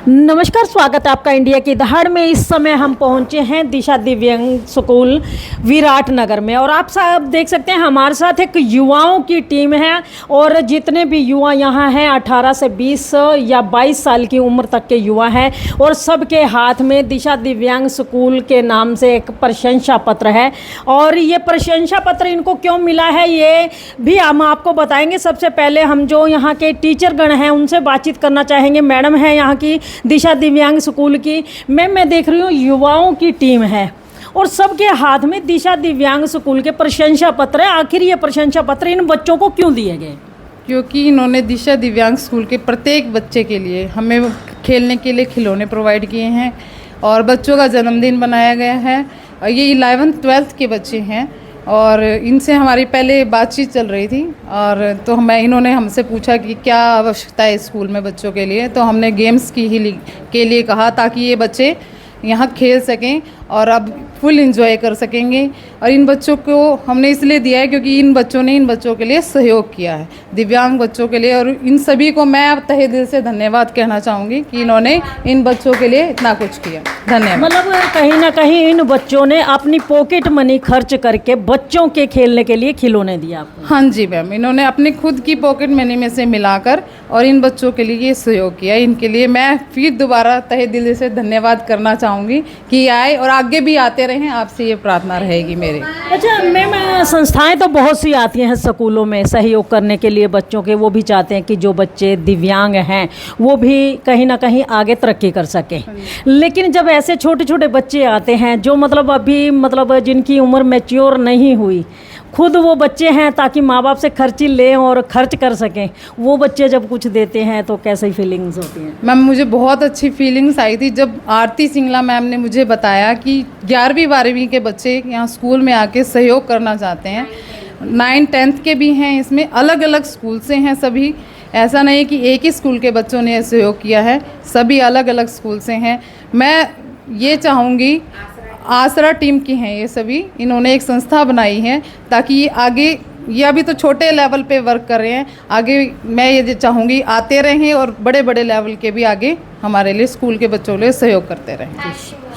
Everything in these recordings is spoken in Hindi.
नमस्कार, स्वागत है आपका इंडिया की दहाड़ में। इस समय हम पहुंचे हैं दिशा दिव्यांग स्कूल विराटनगर में और आप सब देख सकते हैं हमारे साथ एक युवाओं की टीम है और जितने भी युवा यहाँ हैं 18 से 20 या 22 साल की उम्र तक के युवा हैं और सबके हाथ में दिशा दिव्यांग स्कूल के नाम से एक प्रशंसा पत्र है। और ये प्रशंसा पत्र इनको क्यों मिला है ये भी हम आपको बताएंगे। सबसे पहले हम जो यहाँ के टीचरगण हैं उनसे बातचीत करना चाहेंगे। मैडम है यहाँ की दिशा दिव्यांग स्कूल की। मैं देख रही हूँ युवाओं की टीम है और सबके हाथ में दिशा दिव्यांग स्कूल के प्रशंसा पत्र है। आखिर ये प्रशंसा पत्र इन बच्चों को क्यों दिए गए? क्योंकि इन्होंने दिशा दिव्यांग स्कूल के प्रत्येक बच्चे के लिए हमें खेलने के लिए खिलौने प्रोवाइड किए हैं और बच्चों का जन्मदिन बनाया गया है। ये 11th 12th के बच्चे हैं और इनसे हमारी पहले बातचीत चल रही थी और तो इन्होंने हमसे पूछा कि क्या आवश्यकता है स्कूल में बच्चों के लिए, तो हमने गेम्स के लिए कहा ताकि ये बच्चे यहाँ खेल सकें और अब फुल एंजॉय कर सकेंगे। और इन बच्चों को हमने इसलिए दिया है क्योंकि इन बच्चों ने इन बच्चों के लिए सहयोग किया है, दिव्यांग बच्चों के लिए। और इन सभी को मैं अब तहे दिल से धन्यवाद कहना चाहूँगी कि इन्होंने इन बच्चों के लिए इतना कुछ किया। धन्यवाद। मतलब कहीं ना कहीं इन बच्चों ने अपनी पॉकेट मनी खर्च करके बच्चों के खेलने के लिए खिलौने दिया आपको? हाँ जी मैम, इन्होंने अपनी खुद की पॉकेट मनी में से मिलाकर और इन बच्चों के लिए ये सहयोग किया। इनके लिए मैं फिर दोबारा तहे दिल से धन्यवाद करना चाहूँगी कि आए और आगे भी आते रहें। आपसे ये प्रार्थना रहेगी मेरी। अच्छा मैम, संस्थाएं तो बहुत सी आती हैं स्कूलों में सहयोग करने के लिए बच्चों के। वो भी चाहते हैं कि जो बच्चे दिव्यांग हैं वो भी कहीं ना कहीं आगे तरक्की कर सकें। लेकिन जब ऐसे छोटे छोटे बच्चे आते हैं जो अभी जिनकी उम्र मैच्योर नहीं हुई, खुद वो बच्चे हैं ताकि माँ बाप से खर्ची लें और खर्च कर सकें, वो बच्चे जब कुछ देते हैं तो कैसी फीलिंग्स होती हैं? मैम मुझे बहुत अच्छी फीलिंग्स आई थी जब आरती सिंगला मैम ने मुझे बताया कि 11वीं 12वीं के बच्चे यहाँ स्कूल में आके सहयोग करना चाहते हैं। 9th 10th के भी हैं, इसमें अलग अलग स्कूल से हैं सभी। ऐसा नहीं कि एक ही स्कूल के बच्चों ने सहयोग किया है, सभी अलग अलग स्कूल से हैं। मैं ये चाहूँगी, आसरा टीम की हैं ये सभी, इन्होंने एक संस्था बनाई है ताकि ये आगे, ये अभी तो छोटे लेवल पे वर्क कर रहे हैं, आगे मैं ये चाहूँगी आते रहें और बड़े बड़े लेवल के भी आगे हमारे लिए स्कूल के बच्चों के लिए सहयोग करते रहें।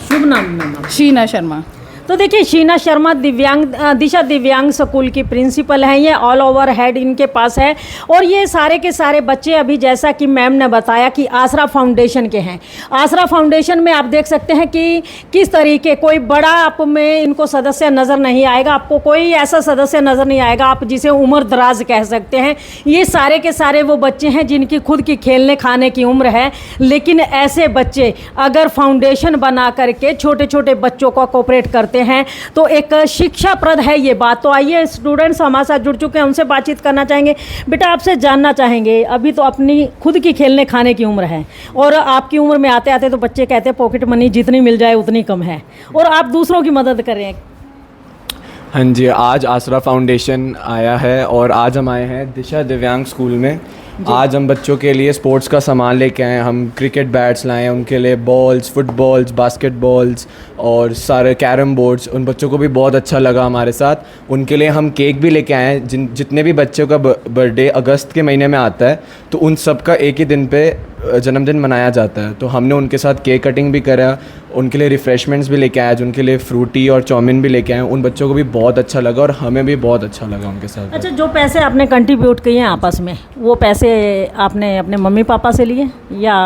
शुभ नाम? शीना शर्मा। तो देखिए, शीना शर्मा दिशा दिव्यांग स्कूल की प्रिंसिपल हैं। ये ऑल ओवर हेड इनके पास है और ये सारे के सारे बच्चे अभी जैसा कि मैम ने बताया कि आसरा फाउंडेशन के हैं। आसरा फाउंडेशन में आप देख सकते हैं कि किस तरीके, कोई बड़ा आप में इनको सदस्य नज़र नहीं आएगा, आपको कोई ऐसा सदस्य नज़र नहीं आएगा आप जिसे उम्र दराज कह सकते हैं। ये सारे के सारे वो बच्चे हैं जिनकी खुद की खेलने खाने की उम्र है, लेकिन ऐसे बच्चे अगर फाउंडेशन बना करके छोटे छोटे बच्चों को कोऑपरेट करते हैं तो एक शिक्षाप्रद है ये बात। तो आइए, स्टूडेंट्स हमारे साथ जुड़ चुके हैं, उनसे बातचीत करना चाहेंगे। बेटा, आपसे जानना चाहेंगे, अभी तो अपनी खुद की खेलने खाने की उम्र है और आपकी उम्र में आते आते तो बच्चे कहते हैं पॉकेट मनी जितनी मिल जाए उतनी कम है और आप दूसरों की मदद कर रहे हैं। हाँ जी, आज आसरा फाउंडेशन आया है और आज हम आए हैं दिशा दिव्यांग स्कूल में। आज हम बच्चों के लिए स्पोर्ट्स का सामान लेके आए हैं। हम क्रिकेट बैट्स लाए हैं, उनके लिए बॉल्स, फुटबॉल्स, बास्केटबॉल्स और सारे कैरम बोर्ड्स। उन बच्चों को भी बहुत अच्छा लगा हमारे साथ। उनके लिए हम केक भी लेके आए हैं। जितने भी बच्चों का बर्थडे अगस्त के महीने में आता है तो उन सब का एक ही दिन पे जन्मदिन मनाया जाता है, तो हमने उनके साथ केक कटिंग भी करा, उनके लिए रिफ़्रेशमेंट्स भी लेके आए, उनके लिए फ्रूटी और चाउमीन भी लेके आए। उन बच्चों को भी बहुत अच्छा लगा और हमें भी बहुत अच्छा लगा उनके साथ। अच्छा, जो पैसे आपने कंट्रीब्यूट किए हैं आपस में, वो पैसे आपने अपने मम्मी पापा से लिए या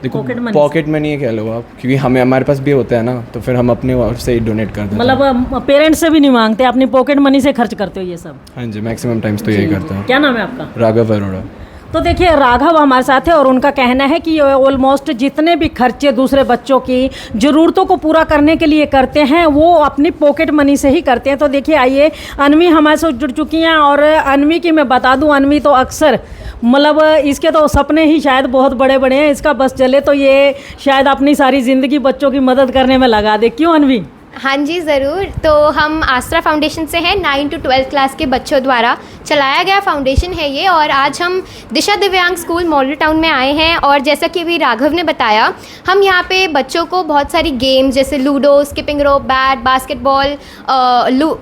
पॉकेट मनी कह लो आप, क्योंकि हमारे पास भी होता है ना, तो फिर हम अपने ओर से ही डोनेट कर देते हैं। मतलब पेरेंट्स से भी नहीं मांगते, अपनी पॉकेट मनी से खर्च करते हो ये सब? हाँ जी, मैक्सिमम टाइम्स तो यही करते हैं। क्या नाम है आपका? राघव अरोड़ा। तो देखिए, राघव हमारे साथ है और उनका कहना है कि ऑलमोस्ट जितने भी खर्चे दूसरे बच्चों की ज़रूरतों को पूरा करने के लिए करते हैं वो अपनी पॉकेट मनी से ही करते हैं। तो देखिए, आइए, अनवी हमारे साथ जुड़ चुकी हैं और अनवी की मैं बता दूं, अनवी तो अक्सर इसके तो सपने ही शायद बहुत बड़े बड़े हैं। इसका बस चले तो ये शायद अपनी सारी ज़िंदगी बच्चों की मदद करने में लगा दे। क्यों अनवी? हाँ जी ज़रूर। तो हम आसरा फाउंडेशन से हैं, 9 to 12 क्लास के बच्चों द्वारा चलाया गया फाउंडेशन है ये। और आज हम दिशा दिव्यांग स्कूल मॉडल टाउन में आए हैं और जैसा कि अभी राघव ने बताया, हम यहाँ पे बच्चों को बहुत सारी गेम्स जैसे ludo, skipping rope, bat, basketball,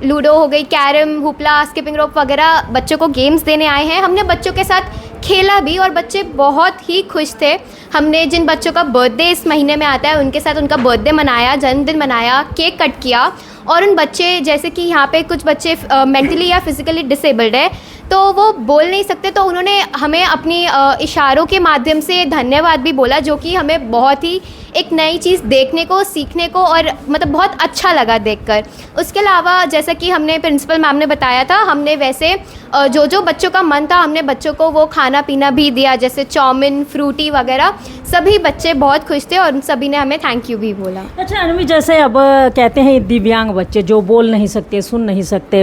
ludo हो गई, कैरम, हुपला, स्किपिंग रोप वगैरह बच्चों को गेम्स देने आए हैं। हमने बच्चों के साथ खेला भी और बच्चे बहुत ही खुश थे। हमने जिन बच्चों का बर्थडे इस महीने में आता है उनके साथ उनका बर्थडे मनाया, जन्मदिन मनाया, केक कट किया। और उन बच्चे जैसे कि यहाँ पे कुछ बच्चे मेंटली या फिज़िकली डिसेबल्ड है तो वो बोल नहीं सकते, तो उन्होंने हमें अपनी इशारों के माध्यम से धन्यवाद भी बोला, जो कि हमें बहुत ही एक नई चीज़ देखने को, सीखने को और मतलब बहुत अच्छा लगा देखकर। उसके अलावा जैसा कि हमने प्रिंसिपल मैम ने बताया था, हमने वैसे जो जो बच्चों का मन था हमने बच्चों को वो खाना पीना भी दिया, जैसे चाउमीन, फ्रूटी वगैरह। सभी बच्चे बहुत खुश थे और सभी ने हमें थैंक यू भी बोला। अच्छा अनवी, जैसे अब कहते हैं दिव्यांग बच्चे जो बोल नहीं सकते, सुन नहीं सकते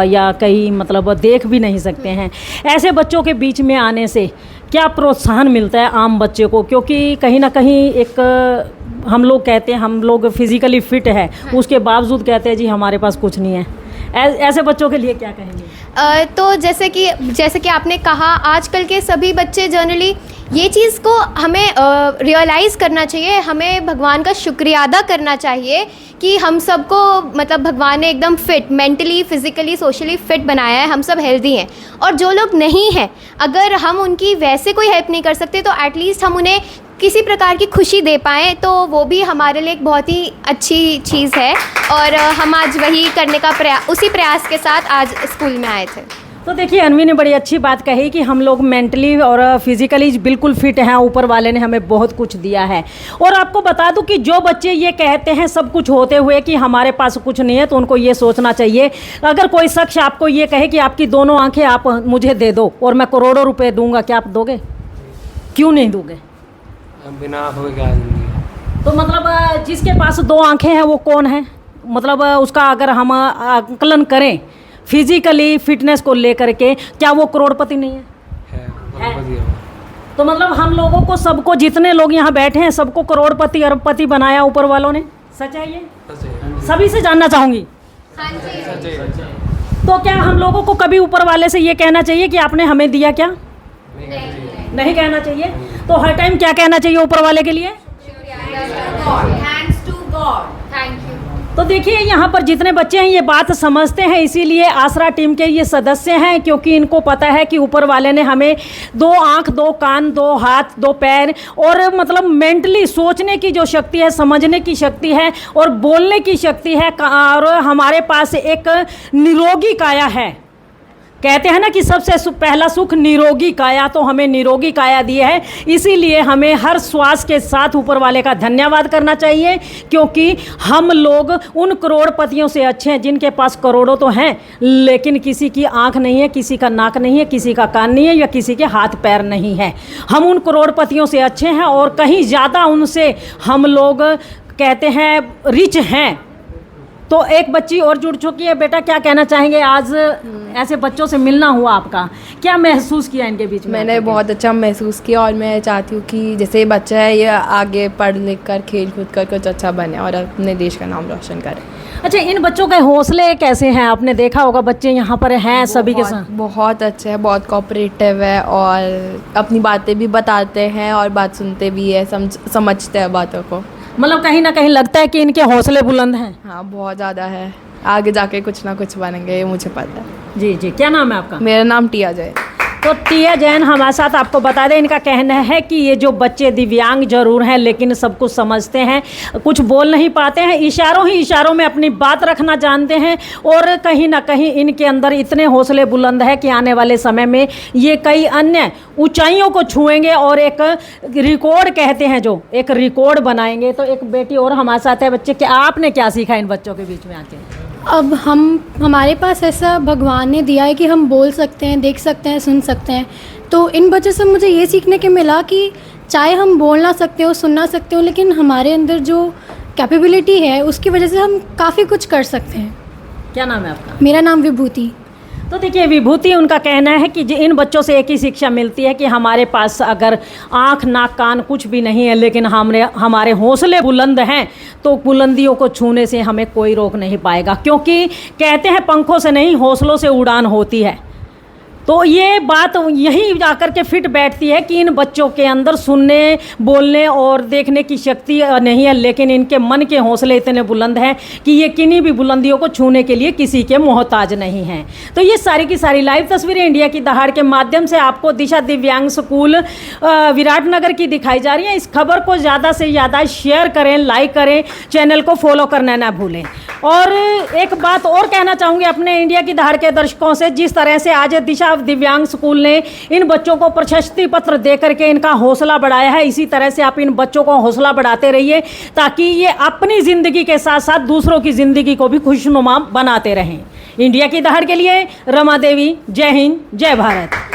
या कई मतलब देख भी नहीं सकते हैं, ऐसे बच्चों के बीच में आने से क्या प्रोत्साहन मिलता है आम बच्चे को? क्योंकि कहीं ना कहीं एक हम लोग कहते हैं हम लोग फिज़िकली फिट है, उसके बावजूद कहते हैं जी हमारे पास कुछ नहीं है। ऐसे बच्चों के लिए क्या कहेंगे? तो जैसे कि आपने कहा, आजकल के सभी बच्चे जनरली ये चीज़ को हमें रियलाइज़ करना चाहिए, हमें भगवान का शुक्रिया अदा करना चाहिए कि हम सबको मतलब भगवान ने एकदम fit, mentally, physically, socially fit बनाया है, हम सब हेल्दी हैं। और जो लोग नहीं हैं, अगर हम उनकी वैसे कोई हेल्प नहीं कर सकते तो एटलीस्ट हम उन्हें किसी प्रकार की खुशी दे पाएँ, तो वो भी हमारे लिए एक बहुत ही अच्छी चीज़ है। और हम आज वही करने का उसी प्रयास के साथ आज स्कूल में आए थे। तो देखिए अनवी ने बड़ी अच्छी बात कही कि हम लोग मेंटली और फिजिकली बिल्कुल फिट हैं, ऊपर वाले ने हमें बहुत कुछ दिया है। और आपको बता दूं कि जो बच्चे ये कहते हैं सब कुछ होते हुए कि हमारे पास कुछ नहीं है, तो उनको ये सोचना चाहिए, अगर कोई शख्स आपको ये कहे कि आपकी दोनों आंखें आप मुझे दे दो और मैं करोड़ों रुपए दूंगा, क्या आप दोगे? क्यों नहीं दोगे? बिना आंखों के क्या जिंदगी। तो मतलब जिसके पास दो आंखें हैं वो कौन है? मतलब उसका अगर हम आकलन करें फिजिकली फिटनेस को लेकर के, क्या वो करोड़पति नहीं है? तो मतलब हम लोगों को, सबको, जितने लोग यहाँ बैठे हैं सबको करोड़पति अरबपति बनाया ऊपर वालों ने। सच है ये? सभी से जानना चाहूँगी। तो क्या हम लोगों को कभी ऊपर वाले से ये कहना चाहिए कि आपने हमें दिया क्या? नहीं कहना चाहिए। तो हर टाइम क्या कहना चाहिए ऊपर वाले के लिए? Thanks to God, thank you. तो देखिए यहाँ पर जितने बच्चे हैं ये बात समझते हैं, इसीलिए आसरा टीम के ये सदस्य हैं, क्योंकि इनको पता है कि ऊपर वाले ने हमें दो आँख, दो कान, दो हाथ, दो पैर और मतलब मेंटली सोचने की जो शक्ति है, समझने की शक्ति है और बोलने की शक्ति है, और हमारे पास एक निरोगी काया है। कहते हैं ना कि सबसे पहला सुख निरोगी काया, तो हमें निरोगी काया दी है, इसीलिए हमें हर श्वास के साथ ऊपर वाले का धन्यवाद करना चाहिए, क्योंकि हम लोग उन करोड़पतियों से अच्छे हैं जिनके पास करोड़ों तो हैं लेकिन किसी की आंख नहीं है, किसी का नाक नहीं है, किसी का कान नहीं है या किसी के हाथ पैर नहीं है। हम उन करोड़पतियों से अच्छे हैं और कहीं ज़्यादा उनसे हम लोग कहते हैं रिच हैं। तो एक बच्ची और जुड़ चुकी है। बेटा क्या कहना चाहेंगे? आज ऐसे बच्चों से मिलना हुआ आपका, क्या महसूस किया इनके बीच में? मैंने बहुत अच्छा महसूस किया और मैं चाहती हूँ कि जैसे ये बच्चा है ये आगे पढ़ लिख कर, खेल कूद कर कुछ अच्छा बने और अपने देश का नाम रोशन करे। अच्छा, इन बच्चों के हौसले कैसे हैं? आपने देखा होगा बच्चे यहाँ पर हैं सभी के साथ। बहुत अच्छे है, बहुत कोऑपरेटिव है और अपनी बातें भी बताते हैं और बात सुनते भी है, समझते हैं बातों को। मतलब कहीं ना कहीं लगता है कि इनके हौसले बुलंद हैं। हाँ, बहुत ज़्यादा है, आगे जाके कुछ ना कुछ बनेंगे, ये मुझे पता है। जी जी, क्या नाम है आपका? मेरा नाम टिया जैन। तो टिया जैन हमारे साथ। आपको बता दें, इनका कहना है कि ये जो बच्चे दिव्यांग जरूर हैं लेकिन सब कुछ समझते हैं, कुछ बोल नहीं पाते हैं, इशारों में अपनी बात रखना जानते हैं और कहीं ना कहीं इनके अंदर इतने हौसले बुलंद है कि आने वाले समय में ये कई अन्य ऊंचाइयों को छुएंगे और एक रिकॉर्ड कहते हैं जो एक रिकॉर्ड बनाएंगे। तो एक बेटी और हमारे साथ है। बच्चे, क्या आपने क्या सीखा इन बच्चों के बीच में आके? अब हमारे पास ऐसा भगवान ने दिया है कि हम बोल सकते हैं, देख सकते हैं, सुन सकते हैं। तो इन बच्चों से मुझे ये सीखने के मिला कि चाहे हम बोल ना सकते हो, सुन ना सकते हो, लेकिन हमारे अंदर जो कैपेबिलिटी है उसकी वजह से हम काफ़ी कुछ कर सकते हैं। क्या नाम है आपका? मेरा नाम विभूति। तो देखिए विभूति, उनका कहना है कि इन बच्चों से एक ही शिक्षा मिलती है कि हमारे पास अगर आँख, नाक, कान कुछ भी नहीं है लेकिन हमारे हौसले बुलंद हैं तो बुलंदियों को छूने से हमें कोई रोक नहीं पाएगा, क्योंकि कहते हैं पंखों से नहीं हौसलों से उड़ान होती है। तो ये बात यहीं जाकर के फिट बैठती है कि इन बच्चों के अंदर सुनने, बोलने और देखने की शक्ति नहीं है, लेकिन इनके मन के हौसले इतने बुलंद हैं कि ये किन्हीं भी बुलंदियों को छूने के लिए किसी के मोहताज नहीं हैं। तो ये सारी की सारी लाइव तस्वीरें इंडिया की दहाड़ के माध्यम से आपको दिशा दिव्यांग स्कूल विराटनगर की दिखाई जा रही है। इस खबर को ज़्यादा से ज़्यादा शेयर करें, लाइक करें, चैनल को फॉलो करना ना भूलें। और एक बात और कहना चाहूँगी अपने इंडिया की दहाड़ के दर्शकों से, जिस तरह से आज दिशा दिव्यांग स्कूल ने इन बच्चों को प्रशस्ति पत्र दे करके इनका हौसला बढ़ाया है, इसी तरह से आप इन बच्चों को हौसला बढ़ाते रहिए ताकि ये अपनी ज़िंदगी के साथ साथ दूसरों की ज़िंदगी को भी खुशनुमा बनाते रहें। इंडिया की दहाड़ के लिए रमा देवी, जय हिंद, जय भारत।